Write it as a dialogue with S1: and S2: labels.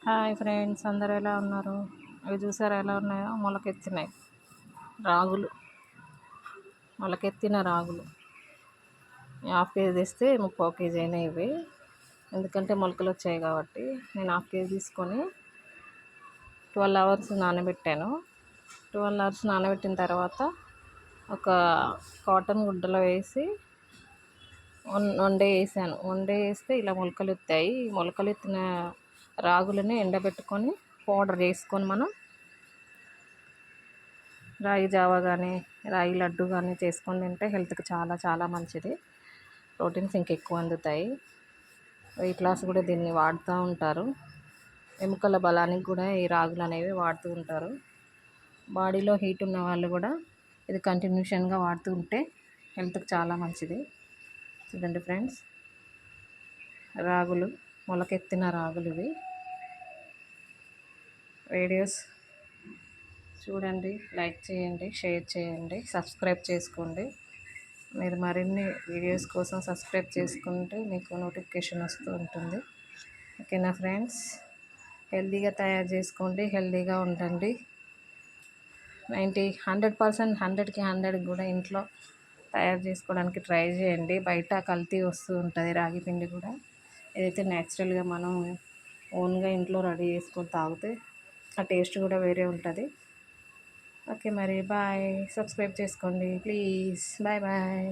S1: Hi friends, అందరూ ఎలా ఉన్నారు? అవి చూసారా ఎలా ఉన్నాయో? మొలకెత్తినాయి రాగులు. మొలకెత్తిన రాగులు హాఫ్ కేజీ తెస్తే 3/4 కేజీ అయినాయి ఇవి. ఎందుకంటే మొలకలు వచ్చాయి కాబట్టి నేను హాఫ్ కేజీ తీసుకొని 12 అవర్స్ నానబెట్టాను. 12 అవర్స్ నానబెట్టిన తర్వాత ఒక కాటన్ గుడ్డలో వేసి వండేస్తే ఇలా మొలకలు ఎత్తాయి. మొలకలు ఎత్తిన రాగులని ఎండబెట్టుకొని పౌడర్ చేసుకొని మనం రాగి జావా కానీ రాగి లడ్డు కానీ చేసుకొని తింటే హెల్త్కి చాలా చాలా మంచిది. ప్రోటీన్స్ ఇంకెక్కువ అందుతాయి. వెయిట్ లాస్ కూడా దీన్ని వాడుతూ ఉంటారు. ఎముకల బలానికి కూడా ఈ రాగులు అనేవి వాడుతూ ఉంటారు. బాడీలో హీట్ ఉన్న వాళ్ళు కూడా ఇది కంటిన్యూషన్గా వాడుతూ ఉంటే హెల్త్కి చాలా మంచిది. చూడండి ఫ్రెండ్స్, రాగులు, మొలకెత్తిన రాగులు ఇవి. వీడియోస్ చూడండి, లైక్ చేయండి, షేర్ చేయండి, సబ్స్క్రైబ్ చేసుకోండి. మీరు మరిన్ని వీడియోస్ కోసం సబ్స్క్రైబ్ చేసుకుంటే మీకు నోటిఫికేషన్ వస్తూ ఉంటుంది. ఓకేనా ఫ్రెండ్స్? హెల్తీగా తయారు చేసుకోండి, హెల్తీగా ఉండండి. 100% 100కి 100 కూడా ఇంట్లో తయారు చేసుకోవడానికి ట్రై చేయండి. బయట కల్తీ వస్తూ ఉంటుంది రాగి పిండి కూడా. ఏదైతే న్యాచురల్గా మనం ఓన్గా ఇంట్లో రెడీ చేసుకొని తాగితే ఆ టేస్ట్ కూడా వేరే ఉంటుంది. ఓకే మరి బాయ్. సబ్స్క్రైబ్ చేసుకోండి ప్లీజ్. Bye bye.